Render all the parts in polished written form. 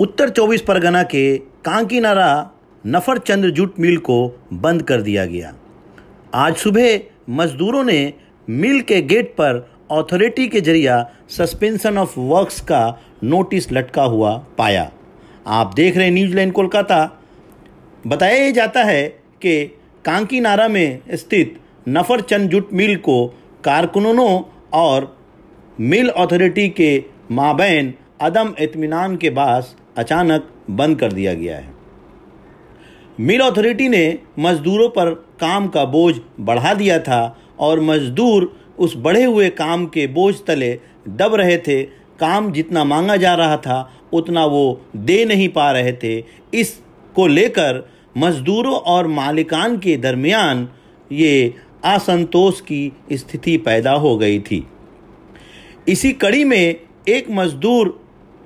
उत्तर 24 परगना के कांकीनारा नफरचंद jute mill को बंद कर दिया गया। आज सुबह मजदूरों ने मिल के गेट पर अथॉरिटी के जरिए सस्पेंशन ऑफ वर्क्स का नोटिस लटका हुआ पाया। आप देख रहे हैं न्यूज़ लाइन कोलकाता। बताया जाता है कि कांकीनारा में स्थित नफरचंद जूट मिल को कारकुनों और मिल अथॉरिटी के माबैन अदम इत्मीनान के बाद अचानक बंद कर दिया गया है। मिल अथॉरिटी ने मजदूरों पर काम का बोझ बढ़ा दिया था और मजदूर उस बढ़े हुए काम के बोझ तले दब रहे थे। काम जितना मांगा जा रहा था उतना वो दे नहीं पा रहे थे। इसको लेकर मजदूरों और मालिकान के दरमियान ये असंतोष की स्थिति पैदा हो गई थी। इसी कड़ी में एक मजदूर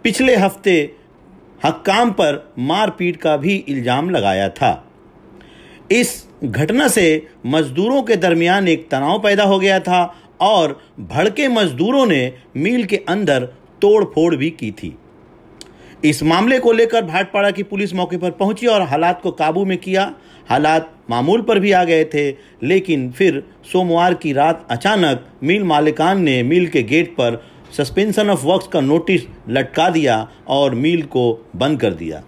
पिछले हफ्ते हक्काम पर मारपीट का भी इल्ज़ाम लगाया था। इस घटना से मजदूरों के दरमियान एक तनाव पैदा हो गया था और भड़के मजदूरों ने मिल के अंदर तोड़फोड़ भी की थी। इस मामले को लेकर भाटपाड़ा की पुलिस मौके पर पहुंची और हालात को काबू में किया। हालात मामूल पर भी आ गए थे, लेकिन फिर सोमवार की रात अचानक मिल मालिकान ने मिल के गेट पर सस्पेंशन ऑफ वर्क्स का नोटिस लटका दिया और मिल को बंद कर दिया।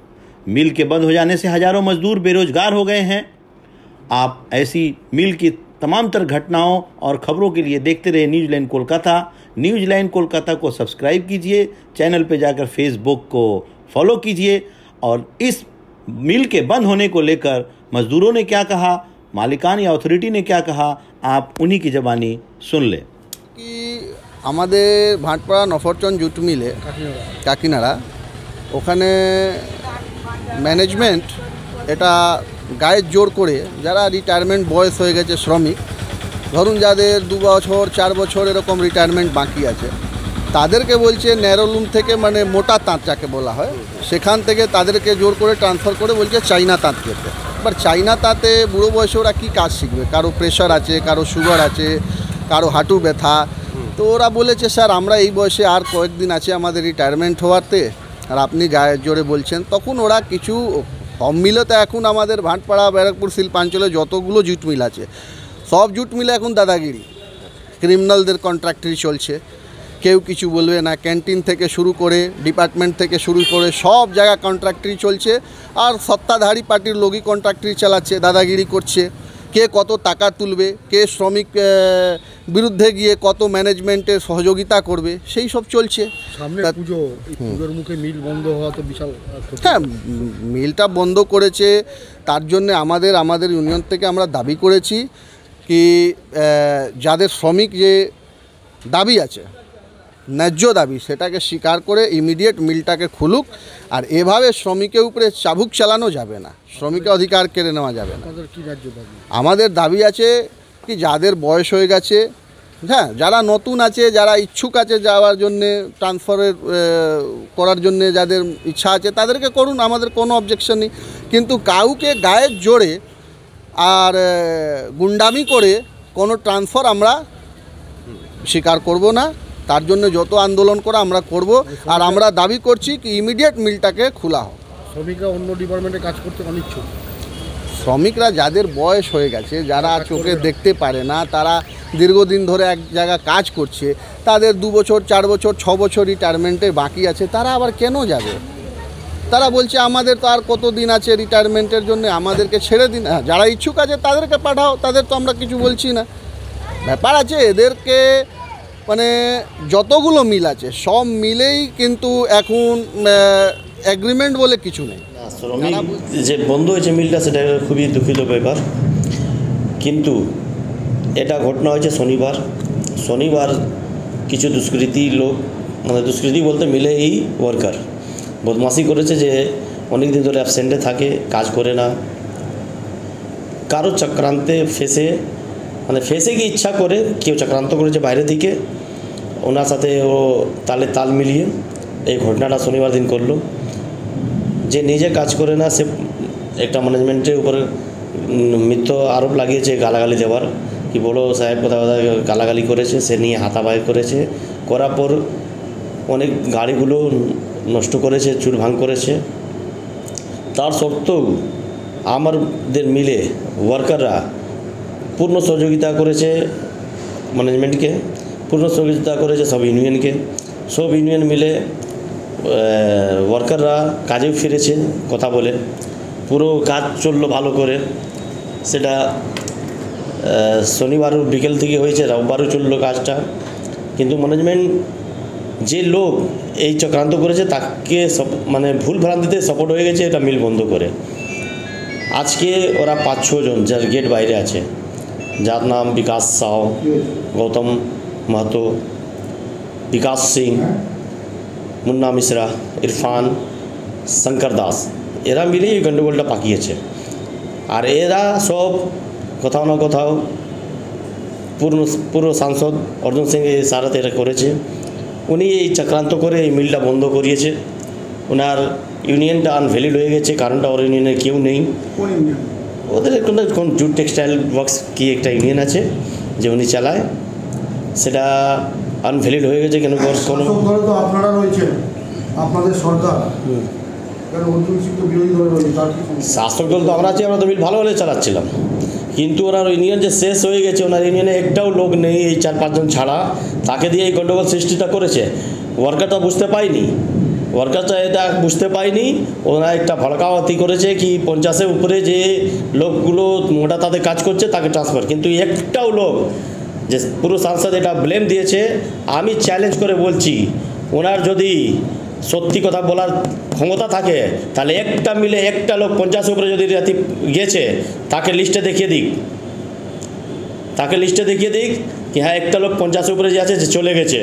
मिल के बंद हो जाने से हजारों मजदूर बेरोजगार हो गए हैं। आप ऐसी मिल की तमाम तरह घटनाओं और खबरों के लिए देखते रहे news line Kolkata. News line Kolkata को सब्सक्राइब कीजिए, चैनल पे जाकर फेसबुक को फॉलो कीजिए। और इस मिल के बंद होने को लेकर मजदूरों ने क्या कहा, मालिकान या अथॉरिटी ने क्या कहा, आप उन्हीं की ज़बानी सुन लें। कि আমাদের ভাটপাড়া নফরচন্দ জুট মিলে কাকিনাড়া ওখানে ম্যানেজমেন্ট এটা গায়ের জোর করে যারা রিটায়ারমেন্ট বয়স হয়ে গেছে শ্রমিক, ধরুন যাদের 2 বছর 4 বছর এরকম রিটায়ারমেন্ট বাকি আছে, তাদেরকে বলছে ন্যারোলুম থেকে, মানে মোটা তাঁত যাকে বলা হয়, সেখান থেকে তাদেরকে জোর করে ট্রান্সফার করে বলছে চাইনা তাঁত যেতে। এবার চাইনা তাঁতে বুড়ো বয়সে ওরা কী কাজ শিখবে? কারো প্রেশার আছে, কারো সুগার আছে, কারো হাঁটু ব্যথা। তো ওরা বলেছে স্যার আমরা এই বয়সে আর কয়েকদিন আছে আমাদের রিটায়ারমেন্ট হওয়াতে, আর আপনি গায়ের জোরে বলছেন। তখন ওরা কিছু সব মিলে তো এখন আমাদের ভাটপাড়া ব্যারাকপুর শিল্পাঞ্চলে যতগুলো জুট মিল আছে সব জুট মিলে এখন দাদাগিরি, ক্রিমিনালদের কন্ট্রাক্টরি চলছে। কেউ কিছু বলবে না, ক্যান্টিন থেকে শুরু করে ডিপার্টমেন্ট থেকে শুরু করে সব জায়গা কন্ট্রাক্টরি চলছে। আর সত্তাধারী পার্টির লোকই কন্ট্রাক্টরি চালাচ্ছে, দাদাগিরি করছে। কে কত টাকা তুলবে, কে শ্রমিক বিরুদ্ধে গিয়ে কত ম্যানেজমেন্টের সহযোগিতা করবে, সেই সব চলছে। সামনে পুজো, পুজোর মুখে মিল বন্ধ হওয়া তো বিশাল। হ্যাঁ, মিলটা বন্ধ করেছে, তার জন্য আমাদের ইউনিয়ন থেকে আমরা দাবি করেছি কি যাদের শ্রমিক যে দাবি আছে, ন্যায্য দাবি, সেটাকে স্বীকার করে ইমিডিয়েট মিলটাকে খুলুক। আর এভাবে শ্রমিকের উপরে চাবুক চালানো যাবে না, শ্রমিকের অধিকার কেড়ে নেওয়া যাবে না। আমাদের দাবি আছে কি যাদের বয়স হয়ে গেছে, হ্যাঁ, যারা নতুন আছে, যারা ইচ্ছুক আছে যাওয়ার জন্যে, ট্রান্সফারের করার জন্যে যাদের ইচ্ছা আছে তাদেরকে করুন, আমাদের কোনো অবজেকশন নেই। কিন্তু কাউকে গায়ের জোরে আর গুন্ডামি করে কোনো ট্রান্সফার আমরা স্বীকার করব না। তার জন্য যত আন্দোলন করা আমরা করব। আর আমরা দাবি করছি কি ইমিডিয়েট মিলটাকে খোলা হোক। শ্রমিকরা অন্য ডিপার্টমেন্টে কাজ করতে অনিচ্ছুক। শ্রমিকরা যাদের বয়স হয়ে গেছে, যারা চোখে দেখতে পারে না, তারা দীর্ঘদিন ধরে এক জায়গায় কাজ করছে, তাদের 2 বছর 4 বছর 6 বছর রিটায়ারমেন্টে বাকি আছে, তারা আবার কেন যাবে? তারা বলছে আমাদের তো আর কত দিন আছে রিটায়ারমেন্টের জন্য, আমাদেরকে ছেড়ে দিন। হ্যাঁ, যারা ইচ্ছুক আছে তাদেরকে পাঠাও, তাদের তো আমরা কিছু বলছি না। ব্যাপার আছে এদেরকে, মানে যতগুলো মিল আছে সব মিলেই কিন্তু এখন এগ্রিমেন্ট বলে কিছু নেই। শ্রমিক যে বন্ধ হয়েছে মিলটা, সেটা খুবই দুঃখিত ব্যাপার। কিন্তু এটা ঘটনা হয়েছে শনিবার কিছু দুষ্কৃতী লোক, মানে দুষ্কৃতী বলতে মিলে এই ওয়ার্কার বদমাশি করেছে যে অনেক দিন ধরে অ্যাবসেন্টে থাকে, কাজ করে না। কারো চক্রান্তে ফেসে গিয়ে ইচ্ছা করে কেউ চক্রান্ত করেছে বাইরে থেকে, ওনার সাথে ও তাল মিলিয়ে এই ঘটনাটা শনিবার দিন করলো। যে নিজে কাজ করে না, সে একটা ম্যানেজমেন্টের উপরে মিথ্যা আরোপ লাগিয়েছে, গালাগালি দেওয়ার, কি বড়ো সাহেব কোথাও গালাগালি করেছে, সে নিয়ে হাতাবাই করেছে। করার পর অনেক গাড়িগুলো নষ্ট করেছে, চুরভাঙ করেছে। তার সত্ত্বেও আমাদের মিলে ওয়ার্কাররা পূর্ণ সহযোগিতা করেছে ম্যানেজমেন্টকে, পূর্ণ সহযোগিতা করেছে সব ইউনিয়নকে। সব ইউনিয়ন মিলে ওয়ার্কাররা কাজেও ফিরেছে কথা বলে, পুরো কাজ চললো ভালো করে। সেটা শনিবারও বিকেল থেকে হয়েছে, রোববারও চললো কাজটা। কিন্তু ম্যানেজমেন্ট যে লোক এই চক্রান্ত করেছে তাকে ভুল ভ্রান্তিতে সাপোর্ট হয়ে গেছে, এটা মিল বন্ধ করে। আজকে ওরা 5-6 জন যার গেট বাইরে আছে, যার নাম বিকাশ সাউ, গৌতম মাহাতো, বিকাশ সিং, মুন্না মিশ্রা, ইরফান, শঙ্কর দাস, এরা মিলেই এই গণ্ডগোলটা পাকিয়েছে। আর এরা সব কোথাও না কোথাও পূর্ব সাংসদ অর্জুন সিং এই সারাতে এরা করেছে। উনি এই চক্রান্ত করে এই মিলটা বন্ধ করিয়েছে। ওনার ইউনিয়নটা আনভ্যালিড হয়ে গেছে, কারণটা ওর ইউনিয়নে কেউ নেই। ওদের কোন জুট টেক্সটাইল ওয়ার্কস কি একটা ইউনিয়ন আছে যে উনি চালায়, সেটা আনভ্যালিড হয়ে গেছে। কেন কোনো আপনারা রয়েছেন, আপনাদের সরকার, শাসক দল তো আমরা আছি, আমরা তো মিল ভালো হলে চালাচ্ছিলাম। কিন্তু ওনার ইউনিয়ন যে শেষ হয়ে গেছে, ওনার ইউনিয়নে একটাও লোক নেই, এই 4-5 জন ছাড়া। তাকে দিয়ে এই গণ্ডগোল সৃষ্টিটা করেছে। ওয়ার্কারটা বুঝতে পায়নি, এটা বুঝতে পায়নি। ওরা একটা ভড়কাওয়াতি করেছে কি 50-এর উপরে যে লোকগুলো মোটা তাদের কাজ করছে তাকে ট্রান্সফার। কিন্তু একটাও লোক, যে পুরো সাংসদ এটা ব্লেম দিয়েছে। আমি চ্যালেঞ্জ করে বলছি, ওনার যদি সত্যি কথা বলার ক্ষমতা থাকে তাহলে একটা মিলে একটা লোক 50-এর উপরে যদি রাতি গেছে তাকে লিস্টে দেখিয়ে দিক, কি হ্যাঁ একটা লোক 50-এর উপরে যে আছে যে চলে গেছে,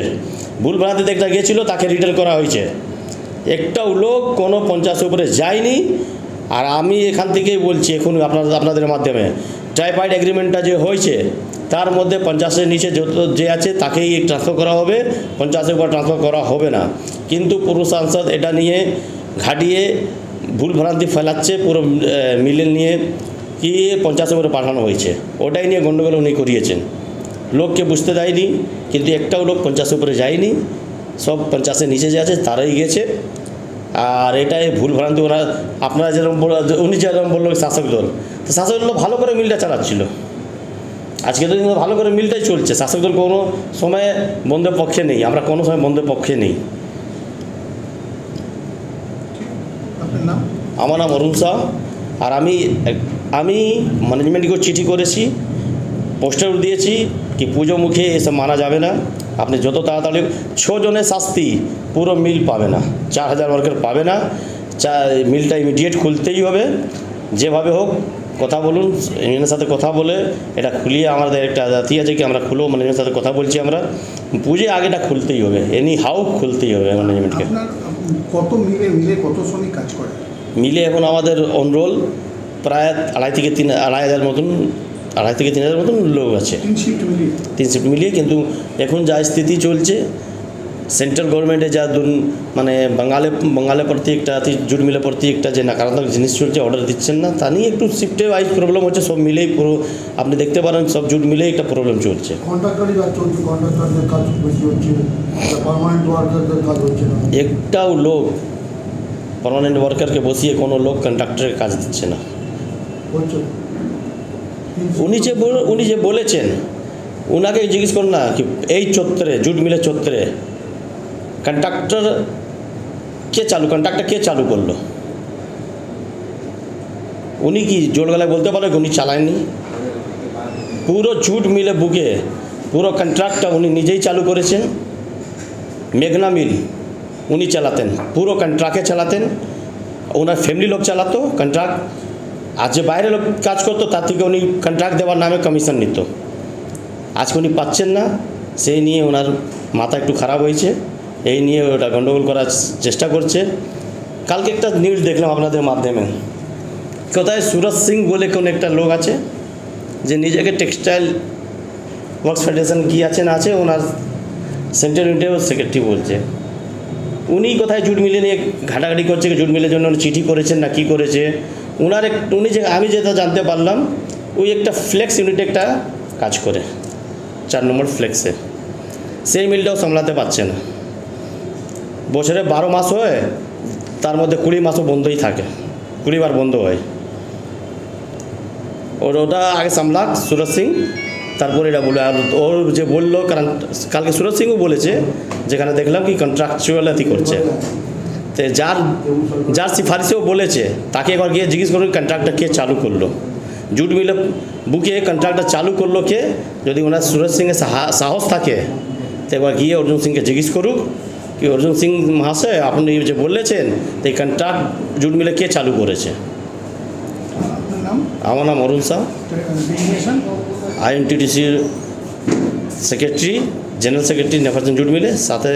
ভুল ভ্রান্তিতে একটা গিয়েছিল, তাকে রিটার্ন করা হয়েছে। একটাও লোক কোনো 50-এর উপরে যায়নি। আর আমি এখান থেকেই বলছি, এখন আপনাদের মাধ্যমে, ট্রাইপাইড এগ্রিমেন্টটা যে হয়েছে তার মধ্যে 50-এর নিচে যত যে আছে তাকেই ট্রান্সফার করা হবে, 50-এর উপর ট্রান্সফার করা হবে না। কিন্তু পুরো সাংসদ এটা নিয়ে ঘাটিয়ে ভুল ভ্রান্তি ফেলাচ্ছে পুরো মিলে নিয়ে, কি 50-এর উপরে পাঠানো হয়েছে, ওটাই নিয়ে গণ্ডগোল উনি করিয়েছেন। লোককে বুঝতে দেয়নি, কিন্তু একটাও লোক 50-এর উপরে যায়নি, সব 50-এর নিচে যে আছে তারাই গেছে। আর এটাই ভুল ভ্রান্তি। ওরা আপনারা যেরকম উনি যেরকম বললো শাসক দল, তো শাসক দল ভালো করে মিলটা চালাচ্ছিল। আজকে তো ভালো করে মিলটাই চলছে। শাসক দল কোনো সময় বন্ধের পক্ষে নেই, আমরা কোনো সময় বন্ধের পক্ষে নেই। আমার নাম অরুণ শাহ। আর আমি ম্যানেজমেন্টকে চিঠি করেছি, পোস্টার দিয়েছি কি পুজো মুখে এসব মানা যাবে না। আপনি যত তাড়াতাড়ি 6 জনের শাস্তি, পুরো মিল পাবে না, 4000 ওয়ার্কার পাবে না। মিলটা ইমিডিয়েট খুলতেই হবে, যেভাবে হোক কথা বলুন ইউনিয়নের সাথে, কথা বলে এটা খুলিয়ে, আমাদের একটা জাতি আছে কি আমরা খুলো, ম্যানেজমেন্টের সাথে কথা বলছি আমরা, পুজো আগেটা খুলতেই হবে, এনি হাউ খুলতেই হবে ম্যানেজমেন্টকে। কত মিলে কত শ্রমিক কাজ করে? মিলে এখন আমাদের অনরোল প্রায় 2,500 মতন, 2,500-3,000 মতন লোক আছে, 3 শিফট মিলিয়ে। কিন্তু এখন যা স্থিতি চলছে, সেন্ট্রাল গভর্নমেন্টে যা বাঙালে প্রতি একটা জুট মিলে প্রতি একটা যে নাকারাত্মক জিনিস চলছে, অর্ডার দিচ্ছেন না, তা নিয়ে একটু শিফটে ওয়াইজ প্রবলেম হচ্ছে। সব মিলেই পুরো আপনি দেখতে পারেন, সব জুট মিলেই একটা প্রবলেম চলছে। একটাও লোক পার্মানেন্ট ওয়ার্কারকে বসিয়ে কোনো লোক কন্ট্রাক্টরের কাজ দিচ্ছে না। উনি যে বলেছেন, ওনাকে জিজ্ঞেস করুন না কি এই চত্বরে, জুট মিলের চত্বরে কন্ট্রাক্টর কে চালু করলো? উনি কি জোর গলায় বলতে পারে উনি চালায়নি? পুরো জুট মিলে বুকে পুরো কন্ট্রাক্টটা উনি নিজেই চালু করেছেন। মেঘনা মিল উনি চালাতেন, পুরো কন্ট্রাক্টে চালাতেন, ওনার ফ্যামিলি লোক চালাতো কন্ট্রাক্ট। আর যে বাইরে লোক কাজ করতো তার থেকে উনি কন্ট্রাক্ট দেওয়ার নামে কমিশন নিত। আজকে উনি পাচ্ছেন না, সেই নিয়ে ওনার মাথা একটু খারাপ হয়েছে, এই নিয়ে ওটা গণ্ডগোল করার চেষ্টা করছে। কালকে একটা নিউজ দেখলাম আপনাদের মাধ্যমে, কোথায় সুরজ সিং বলে কোন একটা লোক আছে যে নিজেকে টেক্সটাইল ওয়ার্কস ফেডারেশন কি আছে না আছে, ওনার সেন্ট্রাল ইউনিটের সেক্রেটারি বলছে। উনি কোথায় জুট মিলে নিয়ে ঘাটাঘাটি করছে, জুট মিলের জন্য চিঠি করেছেন না কি করেছে উনি যে আমি যেটা জানতে পারলাম, ওই একটা ফ্লেক্স ইউনিটে একটা কাজ করে, 4 নম্বর ফ্লেক্সে, সেই মিলটাও সামলাতে পারছে না। বছরে 12 মাস হয়, তার মধ্যে 20 মাসও বন্ধই থাকে, 20 বার বন্ধ হয়। ওটা আগে সামলাক সুরজ সিং, তারপরে এটা বলে। আর ওর যে বললো, কারণ কালকে সুরজ সিংও বলেছে, যেখানে দেখলাম কি কন্ট্রাকচুয়ালিটি করছে, তো যার সিফারিশেও বলেছে তাকে একবার গিয়ে জিজ্ঞেস করুন কন্ট্রাক্টটা কে চালু করলো, জুট মিলে বুকে কন্ট্রাক্টটা চালু করলো কে। যদি ওনার সুরজ সিংয়ের সাহস থাকে তো একবার গিয়ে অর্জুন সিংকে জিজ্ঞেস করুক কি অর্জুন সিং মহাশয় আপনি যে বলেছেন তো এই কন্ট্রাক্ট জুট মিলে কে চালু করেছে। আমার নাম অরুণ শাহ, আইএনটিটিসির সেক্রেটারি, জেনারেল সেক্রেটারি নেফারচন্দ জুট মিলে, সাথে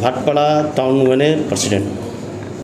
ভাটপাড়া টাউন ইউনিয়নের প্রেসিডেন্ট।